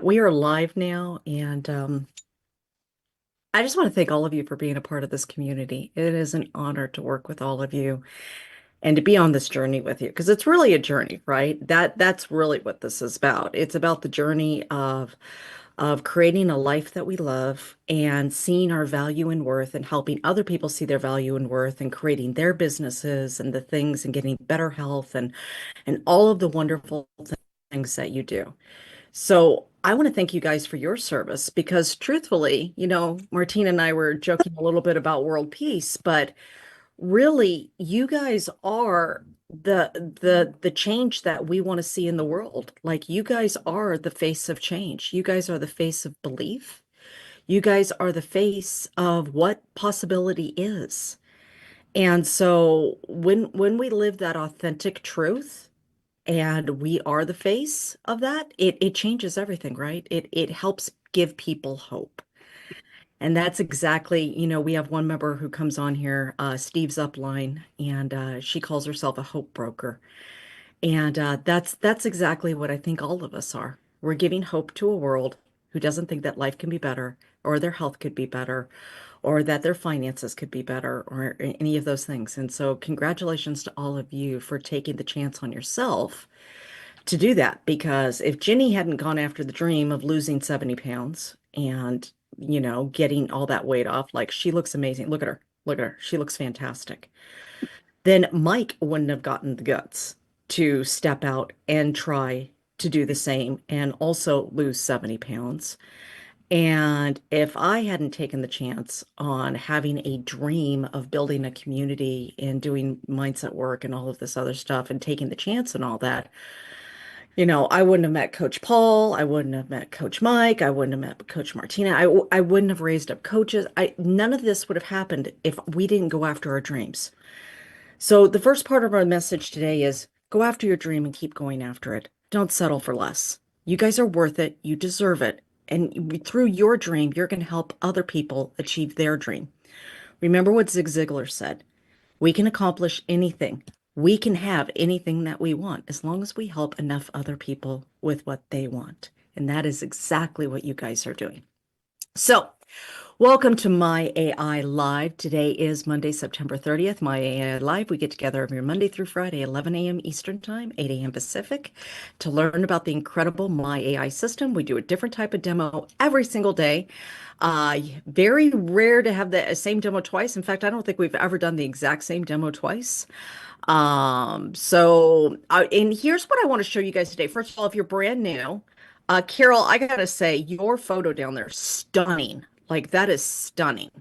We are live now, and I just want to thank all of you for being a part of this community. It is an honor to work with all of you and to be on this journey with you because it's really a journey, right? That's really what this is about. It's about the journey of creating a life that we love and seeing our value and worth and helping other people see their value and worth and creating their businesses and the things and getting better health and all of the wonderful things that you do. So I want to thank you guys for your service because truthfully, Martina and I were joking a little bit about world peace, but really you guys are the change that we want to see in the world. Like you guys are the face of change. You guys are the face of belief. You guys are the face of what possibility is. And so when we live that authentic truth, and we are the face of that, it changes everything, right? It helps give people hope. And that's exactly, we have one member who comes on here, Steve's upline, and she calls herself a hope broker. And that's exactly what I think all of us are. We're giving hope to a world who doesn't think that life can be better, or their health could be better, or that their finances could be better, or any of those things. And so, congratulations to all of you for taking the chance on yourself to do that because if Jenny hadn't gone after the dream of losing 70 pounds and, getting all that weight off, like she looks amazing. Look at her. Look at her. She looks fantastic. Then Mike wouldn't have gotten the guts to step out and try to do the same and also lose 70 pounds. And if I hadn't taken the chance on having a dream of building a community and doing mindset work and all of this other stuff and taking the chance and all that, I wouldn't have met Coach Paul. I wouldn't have met Coach Mike. I wouldn't have met Coach Martina. I wouldn't have raised up coaches. None of this would have happened if we didn't go after our dreams. So the first part of our message today is go after your dream and keep going after it. Don't settle for less. You guys are worth it. You deserve it. And through your dream, you're going to help other people achieve their dream. Remember what Zig Ziglar said. We can accomplish anything. We can have anything that we want as long as we help enough other people with what they want. And that is exactly what you guys are doing. So, welcome to My AI Live. Today is Monday, September 30th. My AI Live, we get together every Monday through Friday, 11 a.m. Eastern Time, 8 a.m. Pacific, to learn about the incredible My AI system. We do a different type of demo every single day. Very rare to have the same demo twice. In fact, I don't think we've ever done the exact same demo twice. And here's what I want to show you guys today. First of all, if you're brand new, Carol, I gotta say, your photo down there is stunning. Like that is stunning.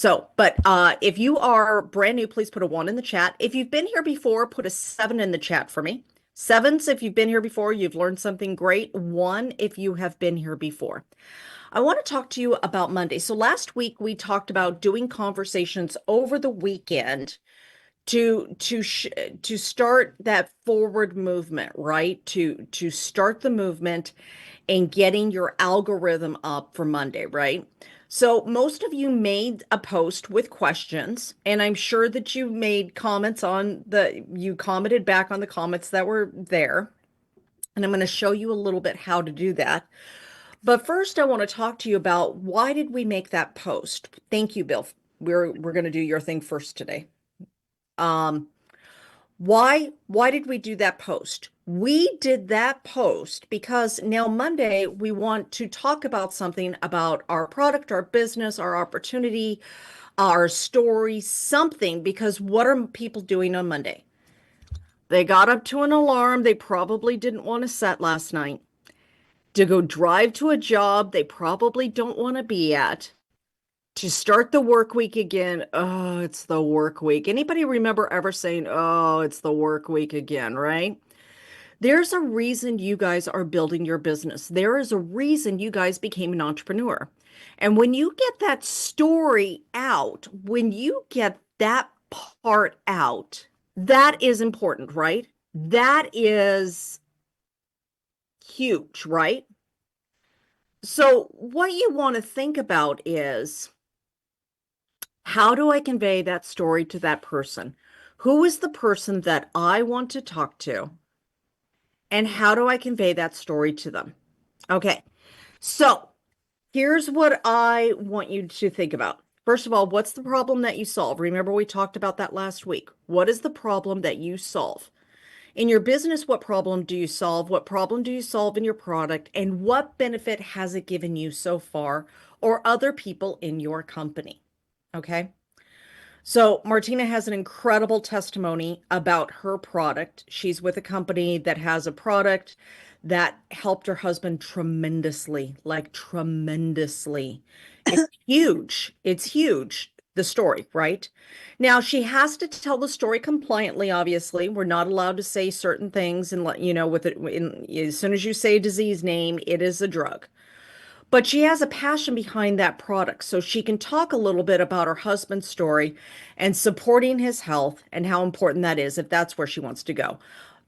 But if you are brand new, please put a one in the chat. If you've been here before, put a seven in the chat for me. Sevens, if you've been here before, you've learned something great. One, if you have been here before. I want to talk to you about Monday. So last week we talked about doing conversations over the weekend to start that forward movement, right? To start the movement and getting your algorithm up for Monday, right? So most of you made a post with questions, and I'm sure that you made comments you commented back on the comments that were there. And I'm going to show you a little bit how to do that. But first, I want to talk to you about why did we make that post? Thank you, Bill. We're going to do your thing first today. Um, why did we do that post? We did that post because now Monday we want to talk about something about our product, our business, our opportunity, our story, something, because what are people doing on Monday? They got up to an alarm they probably didn't want to set last night to go drive to a job they probably don't want to be at, to start the work week again. Oh, it's the work week. Anybody remember ever saying, oh, it's the work week again, right? There's a reason you guys are building your business. There is a reason you guys became an entrepreneur. And when you get that story out, when you get that part out, that is important, right? That is huge, right? So, what you want to think about is, how do I convey that story to that person? Who is the person that I want to talk to? And how do I convey that story to them? Okay. So here's what I want you to think about. First of all, what's the problem that you solve? Remember, we talked about that last week. What is the problem that you solve? In your business, what problem do you solve? What problem do you solve in your product? And what benefit has it given you so far or other people in your company? Okay. So Martina has an incredible testimony about her product. She's with a company that has a product that helped her husband tremendously, like tremendously. It's huge. It's huge, the story, right? Now she has to tell the story compliantly, obviously. We're not allowed to say certain things and let you know with it as soon as you say a disease name, it is a drug. But she has a passion behind that product, so she can talk a little bit about her husband's story and supporting his health and how important that is if that's where she wants to go.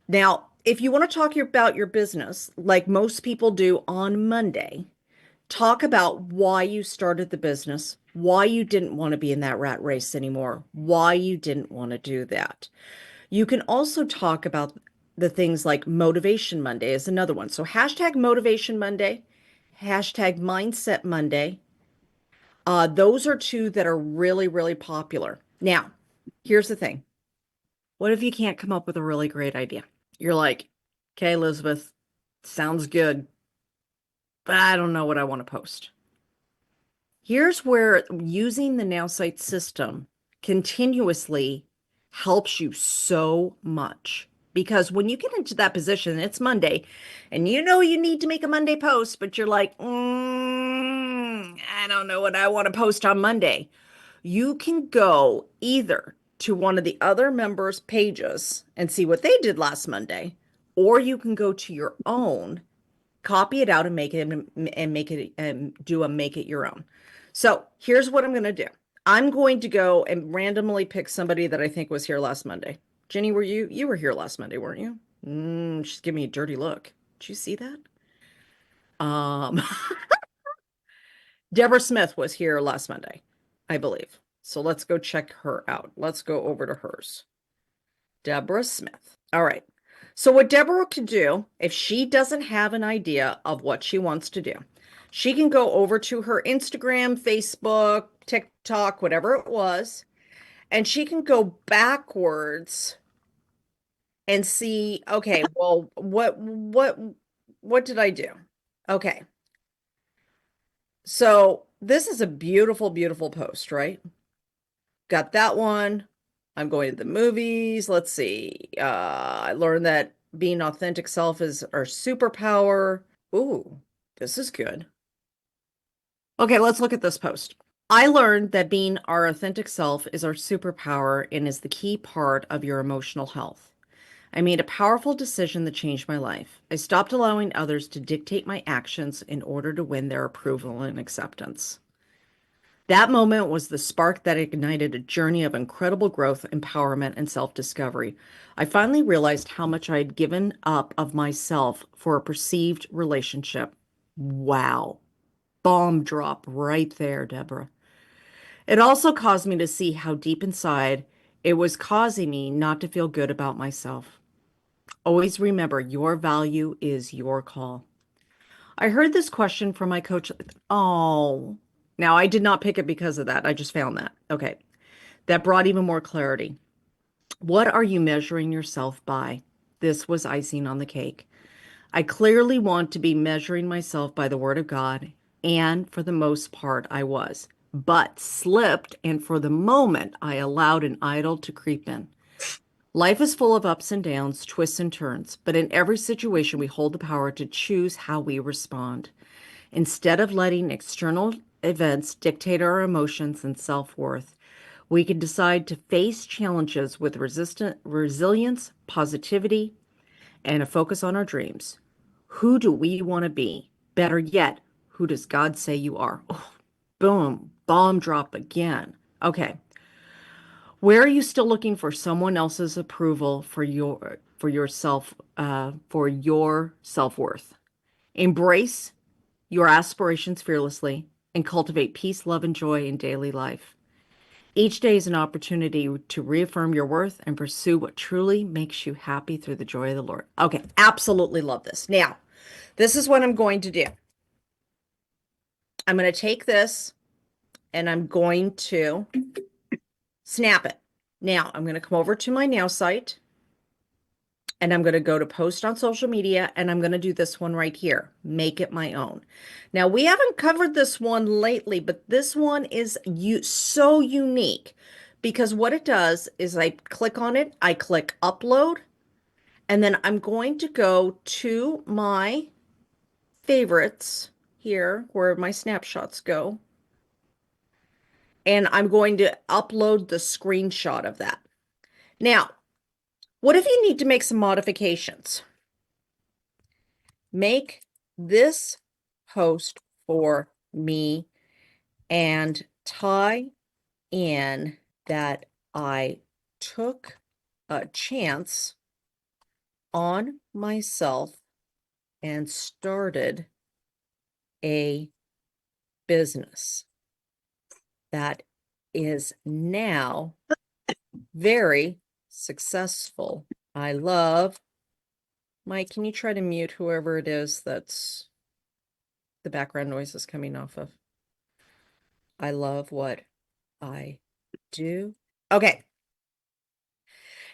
Now, if you want to talk about your business, like most people do on Monday, talk about why you started the business, why you didn't want to be in that rat race anymore, why you didn't want to do that. You can also talk about the things like Motivation Monday is another one. So hashtag Motivation Monday, hashtag Mindset Monday. Those are two that are really, really popular. Now, here's the thing. What if you can't come up with a really great idea? You're like, okay, Elizabeth, sounds good, but I don't know what I want to post. Here's where using the Nowsite system continuously helps you so much. Because when you get into that position, it's Monday, and you know you need to make a Monday post, but you're like, I don't know what I want to post on Monday. You can go either to one of the other members' pages and see what they did last Monday, or you can go to your own, copy it out and make it and do a make it your own. So here's what I'm going to do. I'm going to go and randomly pick somebody that I think was here last Monday. Jenny, you were here last Monday, weren't you? She's giving me a dirty look. Did you see that? Um, Deborah Smith was here last Monday, I believe. So let's go check her out. Let's go over to hers. Deborah Smith. All right. So what Deborah can do, if she doesn't have an idea of what she wants to do, she can go over to her Instagram, Facebook, TikTok, whatever it was, and she can go backwards and see, okay, well, what did I do? Okay. So this is a beautiful, beautiful post, right? Got that one. I'm going to the movies. Let's see. I learned that being authentic self is our superpower. Ooh, this is good. Okay, let's look at this post. I learned that being our authentic self is our superpower and is the key part of your emotional health. I made a powerful decision that changed my life. I stopped allowing others to dictate my actions in order to win their approval and acceptance. That moment was the spark that ignited a journey of incredible growth, empowerment, and self-discovery. I finally realized how much I had given up of myself for a perceived relationship. Wow. Bomb drop right there, Deborah. It also caused me to see how deep inside it was causing me not to feel good about myself. Always remember your value is your call. I heard this question from my coach. Oh, now I did not pick it because of that. I just found that. Okay. That brought even more clarity. What are you measuring yourself by? This was icing on the cake. I clearly want to be measuring myself by the word of God, and for the most part, I was, but slipped, and for the moment, I allowed an idol to creep in. Life is full of ups and downs, twists and turns, but in every situation, we hold the power to choose how we respond. Instead of letting external events dictate our emotions and self-worth, we can decide to face challenges with resilience, positivity, and a focus on our dreams. Who do we want to be? Better yet, who does God say you are? Oh, boom, bomb drop again. Okay. Where are you still looking for someone else's approval for your self-worth? Embrace your aspirations fearlessly and cultivate peace, love, and joy in daily life. Each day is an opportunity to reaffirm your worth and pursue what truly makes you happy through the joy of the Lord. Okay, absolutely love this. Now, this is what I'm going to do. I'm going to take this and I'm going to snap it. Now I'm going to come over to my Now site and I'm going to go to post on social media and I'm going to do this one right here, make it my own. Now we haven't covered this one lately, but this one is so unique because what it does is I click on it, I click upload, and then I'm going to go to my favorites here where my snapshots go, and I'm going to upload the screenshot of that. Now, what if you need to make some modifications? Make this post for me and tie in that I took a chance on myself and started a business that is now very successful. I love, Mike, can you try to mute whoever it is that's the background noise is coming off of? I love what I do. Okay.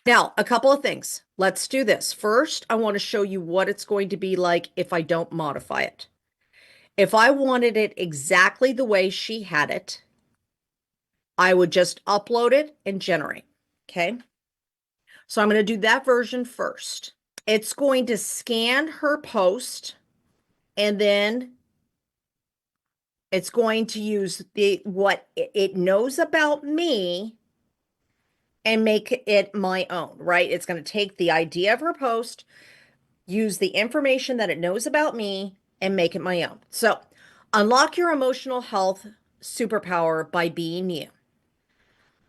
Now, a couple of things. Let's do this. First, I want to show you what it's going to be like if I don't modify it. If I wanted it exactly the way she had it, I would just upload it and generate. Okay. So I'm going to do that version first. It's going to scan her post and then it's going to use what it knows about me and make it my own, right? It's going to take the idea of her post, use the information that it knows about me, and make it my own. So, unlock your emotional health superpower by being you.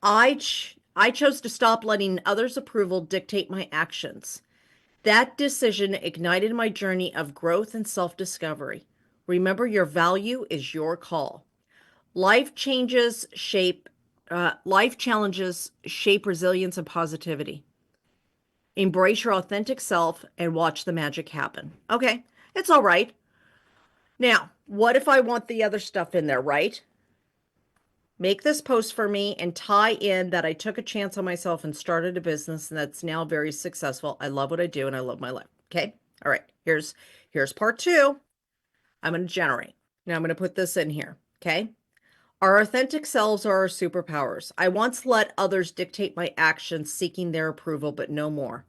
I chose to stop letting others' approval dictate my actions. That decision ignited my journey of growth and self-discovery. Remember, your value is your call. Life challenges shape resilience and positivity. Embrace your authentic self and watch the magic happen. Okay, it's all right. Now, what if I want the other stuff in there, right? Make this post for me and tie in that I took a chance on myself and started a business that's now very successful. I love what I do and I love my life. Okay. All right. Here's part two. I'm going to generate. Now I'm going to put this in here. Okay. Our authentic selves are our superpowers. I once let others dictate my actions, seeking their approval, but no more.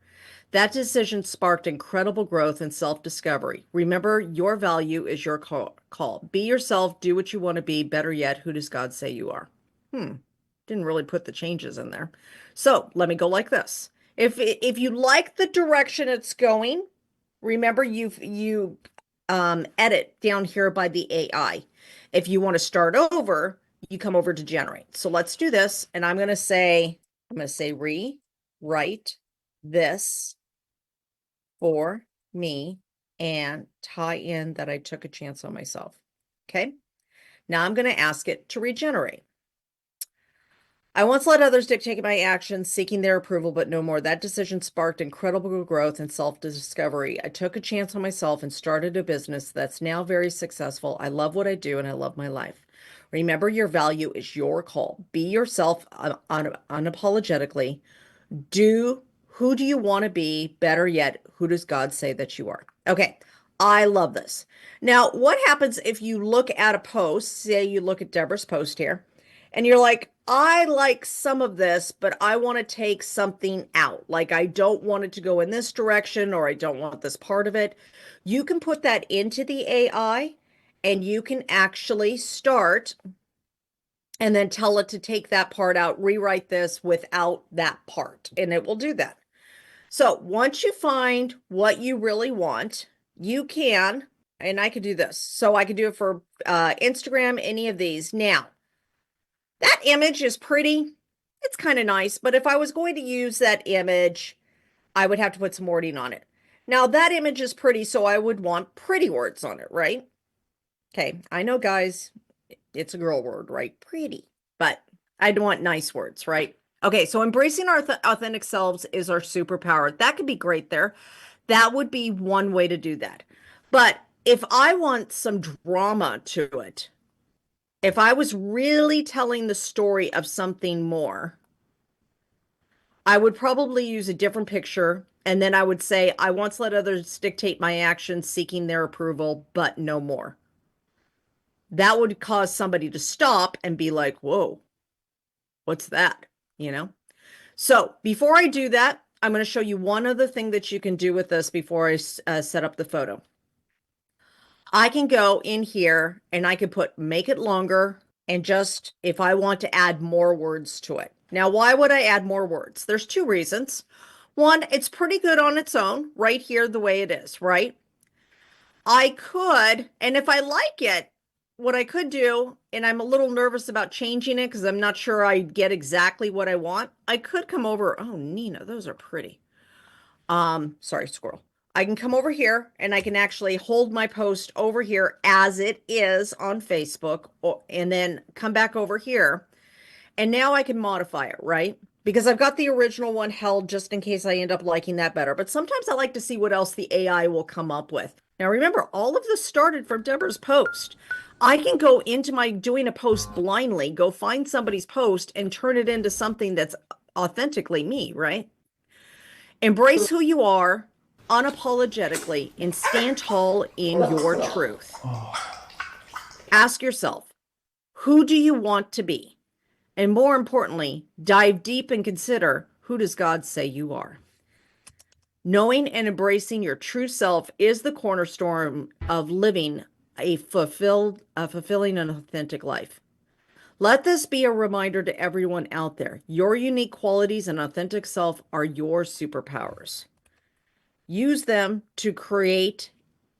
That decision sparked incredible growth and self-discovery. Remember, your value is your call. Be yourself, do what you want to be. Better yet, who does God say you are? Didn't really put the changes in there. So let me go like this. If you like the direction it's going, remember you edit down here by the AI. If you want to start over, you come over to generate. So let's do this. And I'm going to say rewrite this for me and tie in that I took a chance on myself. Okay. Now I'm going to ask it to regenerate. I once let others dictate my actions, seeking their approval, but no more. That decision sparked incredible growth and self-discovery. I took a chance on myself and started a business that's now very successful. I love what I do and I love my life. Remember, your value is your call. Be yourself unapologetically. Who do you want to be? Better yet, who does God say that you are? Okay, I love this. Now, what happens if you look at a post, say you look at Deborah's post here, and you're like, I like some of this, but I want to take something out. Like, I don't want it to go in this direction, or I don't want this part of it. You can put that into the AI, and you can actually start and then tell it to take that part out, rewrite this without that part, and it will do that. So once you find what you really want, you can, and I could do this. So I could do it for Instagram, any of these. Now, that image is pretty. It's kind of nice, but if I was going to use that image, I would have to put some wording on it. Now, that image is pretty, so I would want pretty words on it, right? Okay, I know, guys, it's a girl word, right? Pretty, but I'd want nice words, right? Okay, so embracing our authentic selves is our superpower. That could be great there. That would be one way to do that. But if I want some drama to it, If I was really telling the story of something more, I would probably use a different picture. And then I would say, I once let others dictate my actions, seeking their approval, but no more. That would cause somebody to stop and be like, whoa, what's that? You know? So before I do that, I'm going to show you one other thing that you can do with this before I set up the photo. I can go in here and I can put make it longer and just if I want to add more words to it. Now, why would I add more words? There's two reasons. One, it's pretty good on its own right here the way it is, right? I could, and if I like it, what I could do, and I'm a little nervous about changing it because I'm not sure I get exactly what I want. I could come over. Oh, Nina, those are pretty. Sorry, squirrel. I can come over here and I can actually hold my post over here as it is on Facebook and then come back over here. And now I can modify it, right? Because I've got the original one held just in case I end up liking that better. But sometimes I like to see what else the AI will come up with. Now remember, all of this started from Deborah's post. I can go into my doing a post blindly, go find somebody's post and turn it into something that's authentically me, right? Embrace who you are unapologetically and stand tall in your truth. Ask yourself, who do you want to be? And more importantly, dive deep and consider, who does God say you are? Knowing and embracing your true self is the cornerstone of living a fulfilling and authentic life. Let this be a reminder to everyone out there. Your unique qualities and authentic self are your superpowers. Use them to create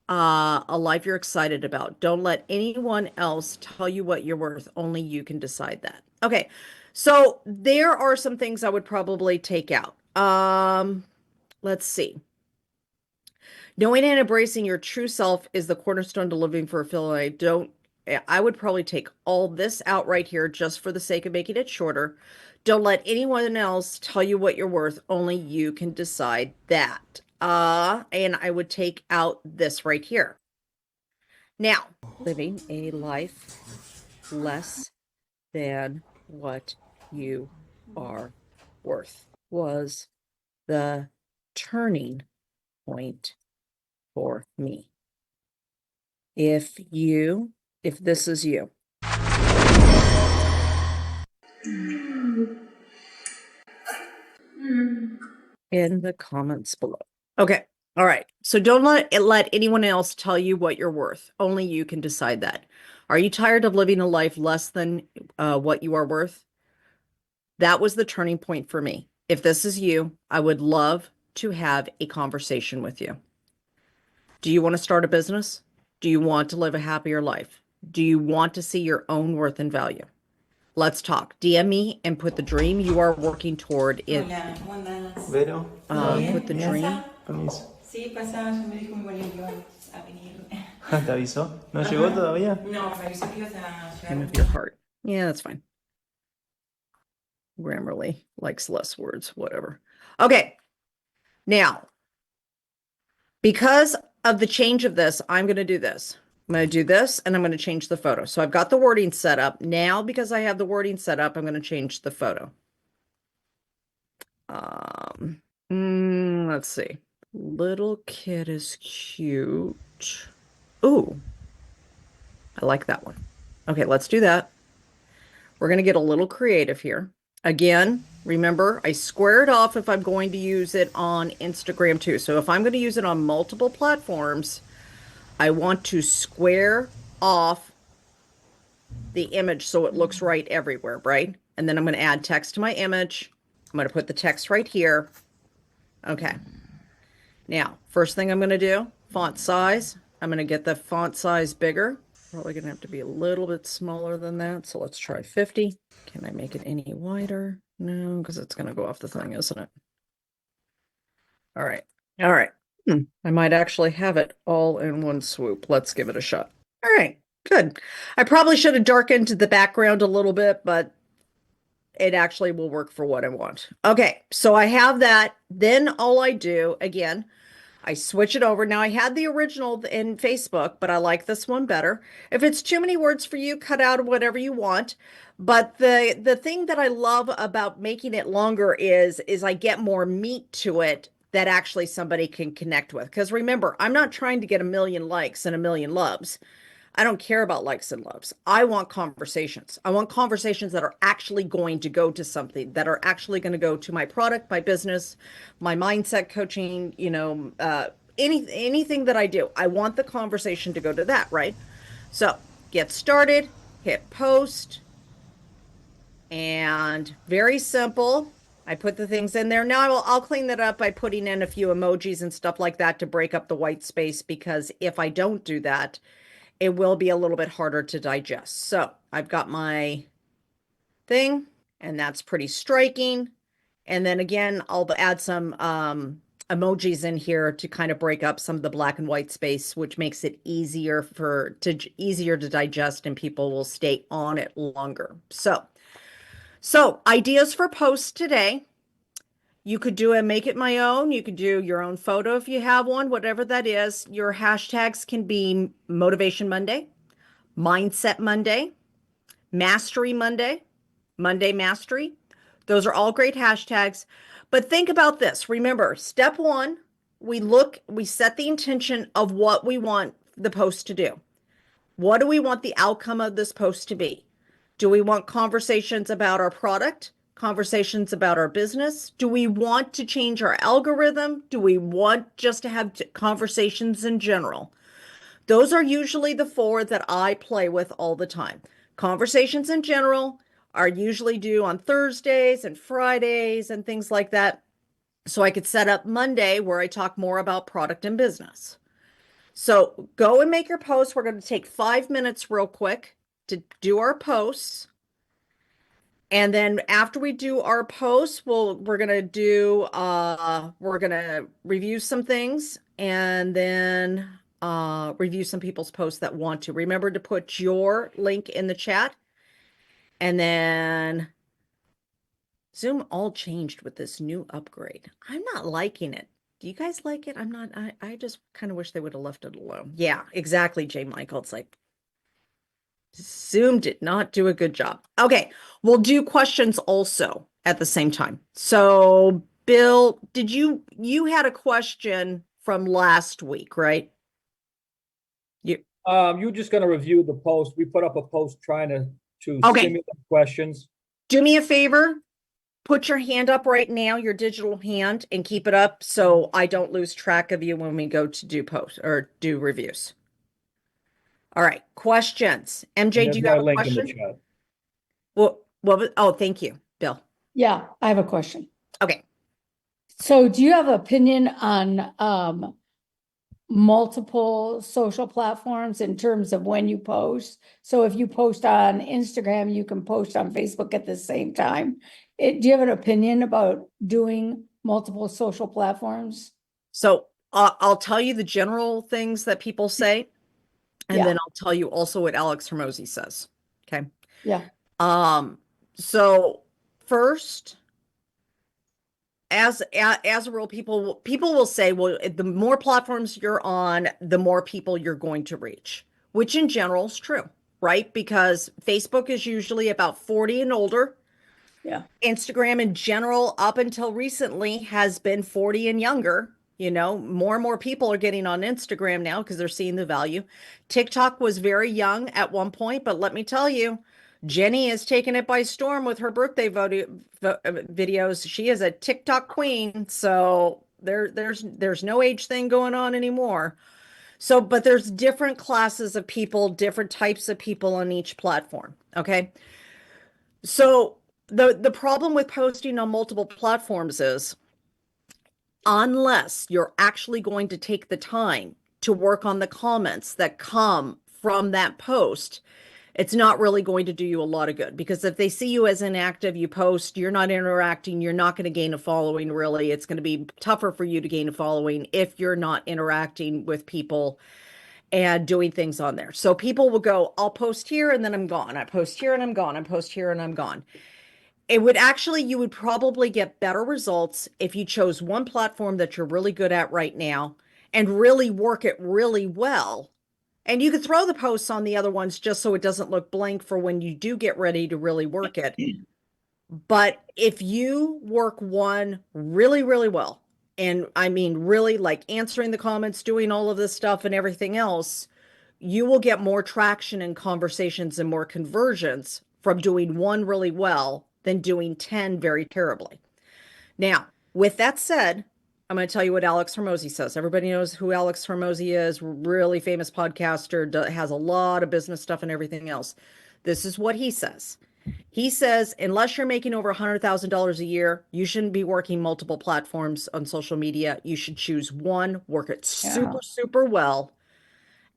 a life you're excited about. Don't let anyone else tell you what you're worth. Only you can decide that. Okay, so there are some things I would probably take out. Let's see. Knowing and embracing your true self is the cornerstone to living for a feeling. I would probably take all this out right here just for the sake of making it shorter. Don't let anyone else tell you what you're worth. Only you can decide that. And I would take out this right here. Now, living a life less than what you are worth was the turning point for me. If this is you, in the comments below. Okay. All right. So don't let anyone else tell you what you're worth. Only you can decide that. Are you tired of living a life less than what you are worth? That was the turning point for me. If this is you, I would love to have a conversation with you. Do you want to start a business? Do you want to live a happier life? Do you want to see your own worth and value? Let's talk. DM me and put the dream you are working toward in. Hola, ¿cómo andas? Vero, ¿Todo bien? Put the dream. permiso. Sí, pasa, ya me dijo mi marido que iban a venir. ¿Te avisó? ¿No llegó todavía? No, me avisó que ibas a Name llegar. of your heart. Yeah, that's fine. Grammarly likes less words, whatever. Okay. Now, because of the change of this, I'm going to do this. I'm going to do this and I'm going to change the photo. So I've got the wording set up. Now, because I have the wording set up, I'm going to change the photo. Let's see. Little kid is cute. Ooh, I like that one. Okay, let's do that. We're going to get a little creative here. Again, remember, I squared off if I'm going to use it on Instagram too. So if I'm going to use it on multiple platforms, I want to square off the image so it looks right everywhere, right? And then I'm going to add text to my image. I'm going to put the text right here. Okay. Now, first thing I'm going to do, font size. I'm going to get the font size bigger. Probably going to have to be a little bit smaller than that. So let's try 50. Can I make it any wider? No, because it's going to go off the thing, isn't it? All right. All right. I might actually have it all in one swoop. Let's give it a shot. All right. Good. I probably should have darkened the background a little bit, but it actually will work for what I want. Okay. So I have that. Then all I do, again, I switch it over. Now I had the original in Facebook, but I like this one better. If it's too many words for you, cut out whatever you want. But the thing that I love about making it longer is I get more meat to it that actually somebody can connect with. Because remember, I'm not trying to get a million likes and a million loves. I don't care about likes and loves. I want conversations. I want conversations that are actually going to go to something, that are actually going to go to my product, my business, my mindset coaching, anything that I do. I want the conversation to go to that, right? So get started, hit post, and very simple. I put the things in there. Now I'll clean that up by putting in a few emojis and stuff like that to break up the white space, because if I don't do that, it will be a little bit harder to digest. So I've got my thing, and that's pretty striking. And then again, I'll add some emojis in here to kind of break up some of the black and white space, which makes it easier to digest, and people will stay on it longer. So ideas for posts today. You could do a make it my own. You could do your own photo if you have one, whatever that is. Your hashtags can be Motivation Monday, Mindset Monday, Mastery Monday, Monday Mastery. Those are all great hashtags. But think about this. Remember, step one, we set the intention of what we want the post to do. What do we want the outcome of this post to be? Do we want conversations about our product? Conversations about our business? Do we want to change our algorithm? Do we want just to have conversations in general? Those are usually the four that I play with all the time. Conversations in general are usually due on Thursdays and Fridays and things like that. So I could set up Monday where I talk more about product and business. So go and make your posts. We're going to take 5 minutes real quick to do our posts. And then after we do our posts, we're gonna review some things, and then review some people's posts that want to. Remember to put your link in the chat. And then Zoom all changed with this new upgrade. I'm not liking it. Do you guys like it? I just kind of wish they would have left it alone. Yeah, exactly, J. Michael. It's like Zoom did not do a good job. Okay, we'll do questions also at the same time. So, Bill, you had a question from last week, right? You You're just going to review the post. We put up a post trying to Okay. simulate questions. Do me a favor. Put your hand up right now, your digital hand, and keep it up so I don't lose track of you when we go to do posts or do reviews. All right, questions. And MJ, there's do you my have a link in the question? chat. Oh, thank you, Bill. Yeah, I have a question. Okay. So do you have an opinion on multiple social platforms in terms of when you post? So if you post on Instagram, you can post on Facebook at the same time. Do you have an opinion about doing multiple social platforms? So I'll tell you the general things that people say, and Yeah. then I'll tell you also what Alex Hermosi says. Okay. Yeah. So first, as a rule, people will say, well, the more platforms you're on, the more people you're going to reach, which in general is true, right? Because Facebook is usually about 40 and older. Yeah. Instagram in general, up until recently, has been 40 and younger. More and more people are getting on Instagram now because they're seeing the value. TikTok was very young at one point, but let me tell you, Jenny has taken it by storm with her birthday videos. She is a TikTok queen, so there's no age thing going on anymore. So, but there's different classes of people, different types of people on each platform. Okay. So the problem with posting on multiple platforms is, unless you're actually going to take the time to work on the comments that come from that post, it's not really going to do you a lot of good. Because if they see you as inactive, you post, you're not interacting, you're not going to gain a following, really. It's going to be tougher for you to gain a following if you're not interacting with people and doing things on there. So people will go, I'll post here and then I'm gone. I post here and I'm gone. I post here and I'm gone. You would probably get better results if you chose one platform that you're really good at right now and really work it really well. And you could throw the posts on the other ones just so it doesn't look blank for when you do get ready to really work it. But if you work one really, really well, and I mean really like answering the comments, doing all of this stuff and everything else, you will get more traction in conversations and more conversions from doing one really well than doing 10 very terribly. Now, with that said, I'm going to tell you what Alex Hormozy says. Everybody knows who Alex Hormozy is, really famous podcaster, has a lot of business stuff and everything else. This is what he says. He says, unless you're making over $100,000 a year, you shouldn't be working multiple platforms on social media. You should choose one, work it super, super well.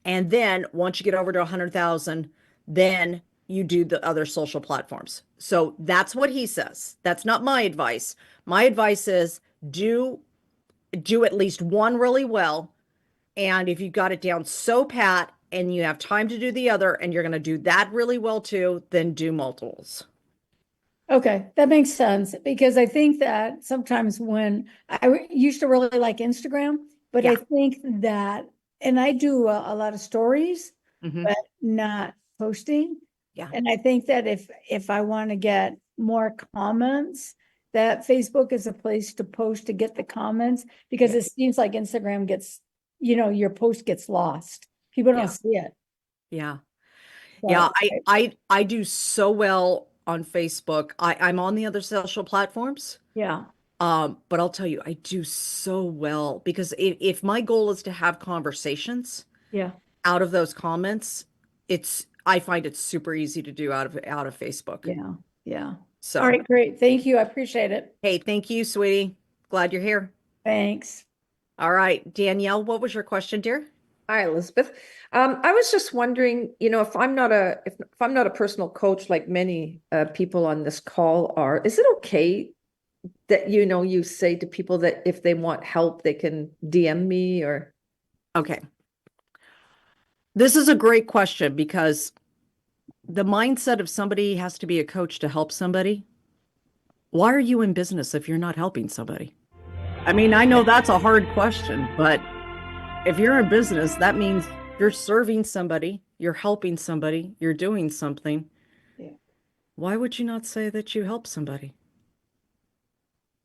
And then once you get over to 100,000, then you do the other social platforms. So that's what he says. That's not my advice. My advice is do at least one really well. And if you've got it down so pat and you have time to do the other and you're going to do that really well too, then do multiples. Okay, that makes sense because I think that sometimes when used to really like Instagram, but I Yeah. think that, and I do a lot of stories, Mhm. but not posting. Yeah. And I think that if I want to get more comments, that Facebook is a place to post to get the comments because Yeah. it seems like Instagram gets, your post gets lost. People Yeah. don't see it. Yeah. Yeah. So, I do so well on Facebook. I'm on the other social platforms. yeah, But I'll tell you, I do so well because if my goal is to have conversations yeah, out of those comments, I find it super easy to do out of Facebook. yeah, yeah. So, All right, great. Thank you. I appreciate it. hey, thank you, sweetie. Glad you're here. Thanks. All right, Danielle, what was your question, dear? Hi, Elizabeth. I was just wondering, if I'm not a personal coach like many people on this call are, is it okay that you say to people that if they want help, they can DM me or? Okay. This is a great question because the mindset of somebody has to be a coach to help somebody. Why are you in business if you're not helping somebody? I mean, I know that's a hard question, but if you're in business, that means you're serving somebody, you're helping somebody, you're doing something. Yeah. Why would you not say that you help somebody?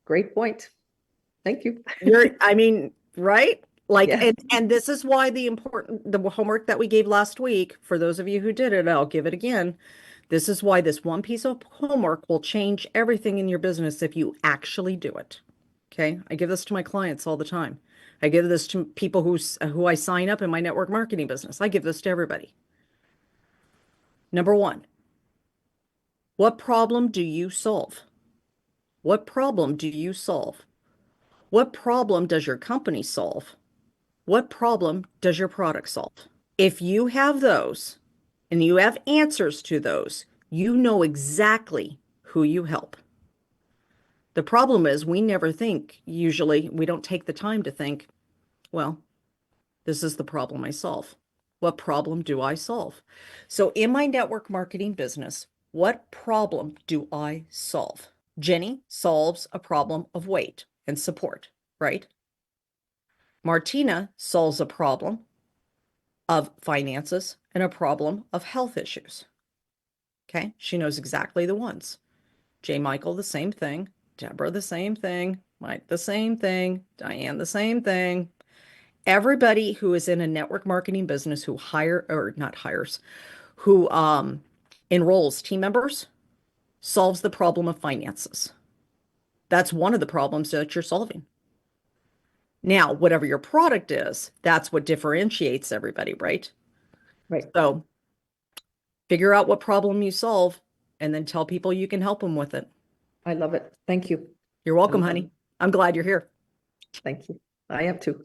Great point. Thank you. I mean, right? Like, Yeah. and this is why the homework that we gave last week, for those of you who did it, I'll give it again. This is why this one piece of homework will change everything in your business if you actually do it. Okay. I give this to my clients all the time. I give this to people who I sign up in my network marketing business. I give this to everybody. Number one, what problem do you solve? What problem do you solve? What problem does your company solve? What problem does your product solve? If you have those and you have answers to those, you know exactly who you help. The problem is usually we don't take the time to think, well, this is the problem I solve. What problem do I solve? So in my network marketing business, what problem do I solve? Jenny solves a problem of weight and support, right? Martina solves a problem of finances and a problem of health issues. Okay, she knows exactly the ones. J. Michael, the same thing. Deborah, the same thing. Mike, the same thing. Diane, the same thing. Everybody who is in a network marketing business who who enrolls team members solves the problem of finances. That's one of the problems that you're solving. Now, whatever your product is, that's what differentiates everybody, right? Right. So figure out what problem you solve and then tell people you can help them with it. I love it. Thank you. You're welcome, honey. I'm glad you're here. Thank you. I am too.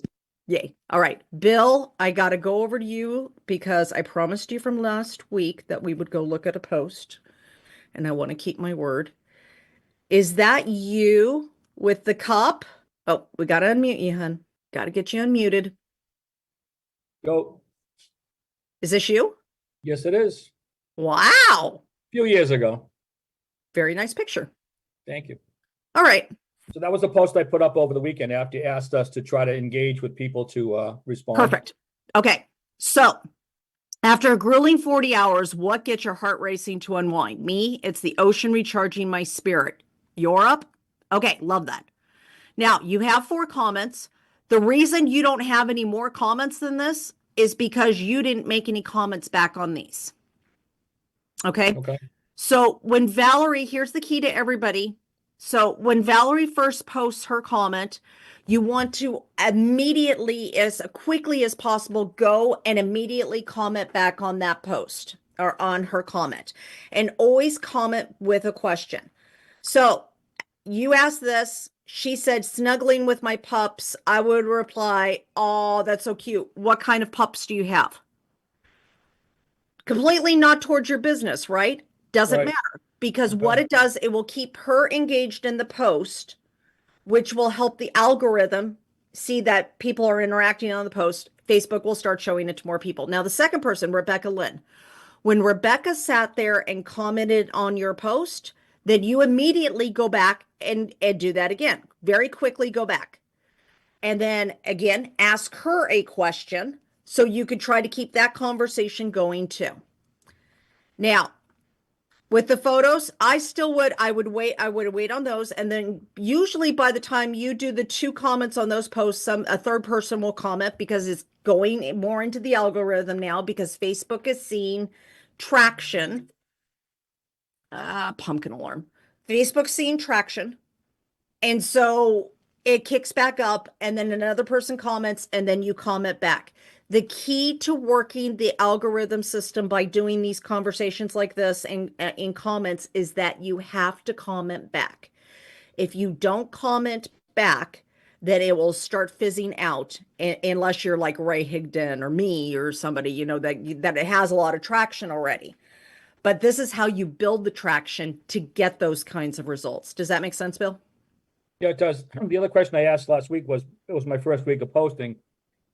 Yay. All right. Bill, I got to go over to you because I promised you from last week that we would go look at a post, and I want to keep my word. Is that you with the cup? Oh, we got to unmute you, hun. Got to get you unmuted. Yo, Is this you? yes, it is. Wow. A few years ago. Very nice picture. Thank you. All right. So that was the post I put up over the weekend after you asked us to try to engage with people to respond. Perfect. Okay. So after a grueling 40 hours, what gets your heart racing to unwind? Me, it's the ocean recharging my spirit. You're up? Okay, love that. Now, you have 4 comments. The reason you don't have any more comments than this is because you didn't make any comments back on these. Okay? Okay. So when Valerie, here's the key to everybody. So when Valerie first posts her comment, you want to immediately, as quickly as possible, go and immediately comment back on that post or on her comment, and always comment with a question. So you asked this. She said, snuggling with my pups. I would reply, oh, that's so cute. What kind of pups do you have? Completely not towards your business, right? Doesn't Right. matter, because Okay. what it does, it will keep her engaged in the post, which will help the algorithm see that people are interacting on the post. Facebook will start showing it to more people. Now, the second person, Rebecca Lynn, when Rebecca sat there and commented on your post, then you immediately go back and do that again. Very quickly go back. And then again, ask her a question so you could try to keep that conversation going too. Now, with the photos, I would wait on those. And then usually by the time you do the 2 comments on those posts, a third person will comment, because it's going more into the algorithm now, because Facebook is seeing traction. Pumpkin alarm. Facebook's seeing traction. And so it kicks back up, and then another person comments, and then you comment back. The key to working the algorithm system by doing these conversations like this and in comments is that you have to comment back. If you don't comment back, then it will start fizzing out, unless you're like Ray Higdon or me or somebody, that it has a lot of traction already. But this is how you build the traction to get those kinds of results. Does that make sense, Bill? Yeah, it does. The other question I asked last week was, it was my first week of posting,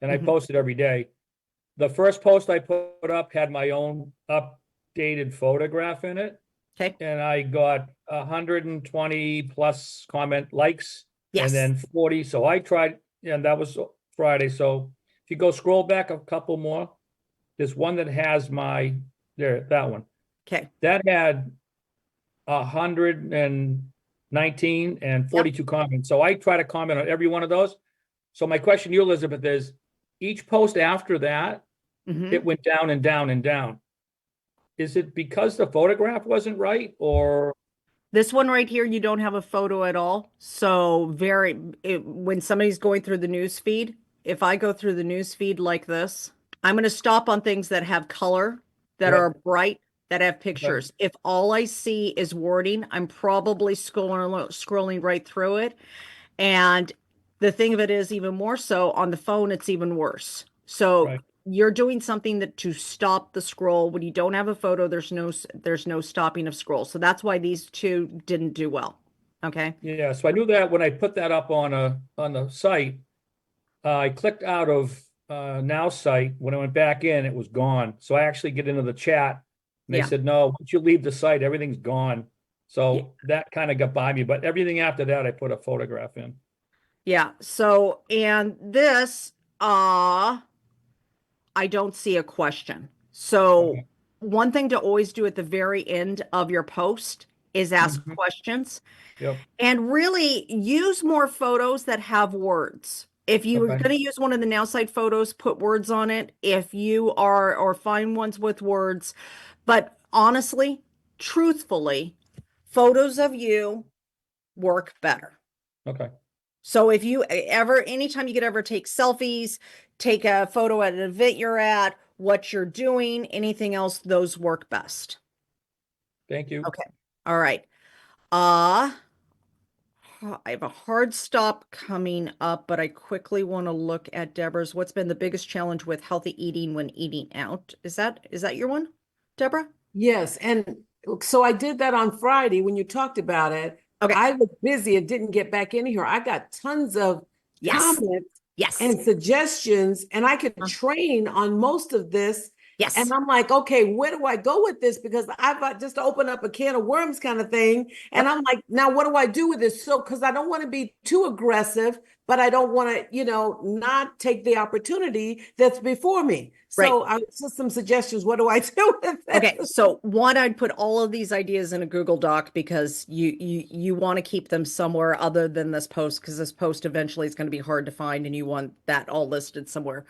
and I posted every day. The first post I put up had my own updated photograph in it, Okay. and I got 120 plus comment likes, Yes. and then 40. So I tried, and that was Friday. So if you go scroll back a couple more, there's one that has that one. Okay. That had 119 and 42 comments. So I try to comment on every one of those. So my question to you, Elizabeth, is each post after that, it went down and down and down. Is it because the photograph wasn't right, or? This one right here, you don't have a photo at all. So when somebody's going through the news feed, if I go through the news feed like this, I'm going to stop on things that have color, that Yep. are bright, that have pictures. If all I see is wording, I'm probably scrolling right through it. And the thing of it is, even more so on the phone, it's even worse. So Right. you're doing something to stop the scroll. When you don't have a photo, there's no stopping of scroll. So that's why these 2 didn't do well. Okay. Yeah, so I knew that when I put that up on the site, I clicked out of Nowsite. When I went back in, it was gone. So I actually get into the chat, and they Yeah. said, no, once you leave the site, everything's gone. So that kind of got by me, but everything after that, I put a photograph in. Yeah. So, and this, I don't see a question. So Okay. one thing to always do at the very end of your post is ask questions. Yep. And really use more photos that have words. If you are Okay. going to use one of the Nowsite photos, put words on it. If you are, or find ones with words. But honestly, truthfully, photos of you work better. Okay. So if you anytime you could ever take selfies, take a photo at an event you're at, what you're doing, anything else, those work best. Thank you. Okay. All right. I have a hard stop coming up, but I quickly want to look at Deborah's. What's been the biggest challenge with healthy eating when eating out? Is that your one, Deborah? Yes, and so I did that on Friday when you talked about it. Okay. I was busy and didn't get back in here. I got tons of Yes. comments Yes. and suggestions, and I could train on most of this. Yes. And I'm like, okay, where do I go with this? Because I've got just opened up a can of worms kind of thing. And I'm like, now what do I do with this? So, because I don't want to be too aggressive, but I don't want to, not take the opportunity that's before me. So just some suggestions. What do I do with this? Okay, so one, I'd put all of these ideas in a Google Doc because you want to keep them somewhere other than this post, because this post eventually is going to be hard to find and you want that all listed somewhere.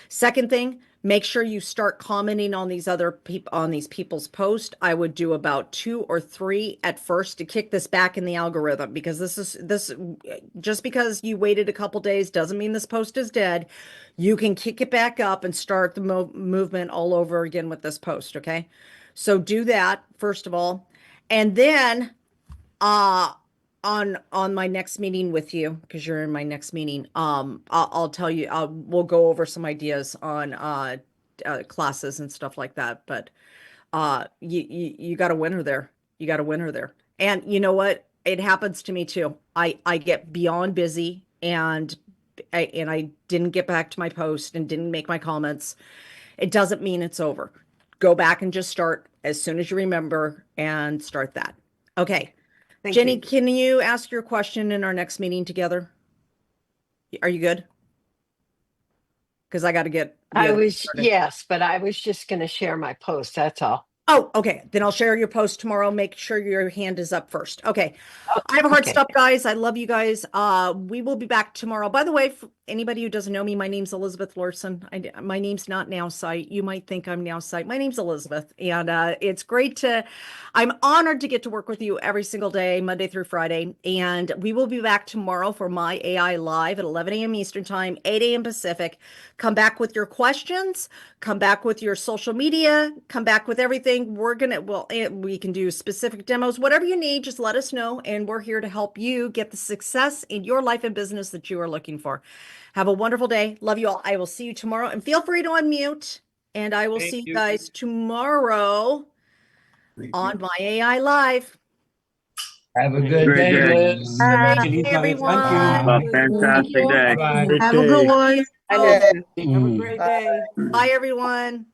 Second thing, make sure you start commenting on these other people, on these people's posts. I would do about 2 or 3 at first to kick this back in the algorithm, because this just because you waited a couple days doesn't mean this post is dead. You can kick it back up and start the movement all over again with this post. Okay, so do that first of all, and then on my next meeting with you, because you're in my next meeting, I'll tell you, we'll go over some ideas on classes and stuff like that. But you got a winner there. You got a winner there. And you know what? It happens to me too. I get beyond busy, and I didn't get back to my post and didn't make my comments. It doesn't mean it's over. Go back and just start as soon as you remember and start that. Okay. Thank Jenny, you. can you ask your question in our next meeting together? Are you good? Because I got to get the I other was, started. yes, but I was just going to share my post. That's all. Oh, okay. Then I'll share your post tomorrow. Make sure your hand is up first. Okay. Oh, I have a hard okay. stop, guys. I love you guys. We will be back tomorrow. By the way, for anybody who doesn't know me, my name's Elizabeth Larson. My name's not Nowsite. You might think I'm Nowsite. My name's Elizabeth, and it's great I'm honored to get to work with you every single day, Monday through Friday. And we will be back tomorrow for My AI Live at 11 a.m. Eastern Time, 8 a.m. Pacific. Come back with your questions. Come back with your social media. Come back with everything. We can do specific demos, whatever you need, just let us know. And we're here to help you get the success in your life and business that you are looking for. Have a wonderful day. Love you all. I will see you tomorrow, and feel free to unmute. And I will Thank see you you. guys tomorrow on My AI Live. Have a Thank good you. Great day, day. Liz. Great day, Thank everyone. Have a Thank fantastic you. day. Bye. Great Have a good day. one. Hi, Liz. Have a Mm. great day. Bye, everyone.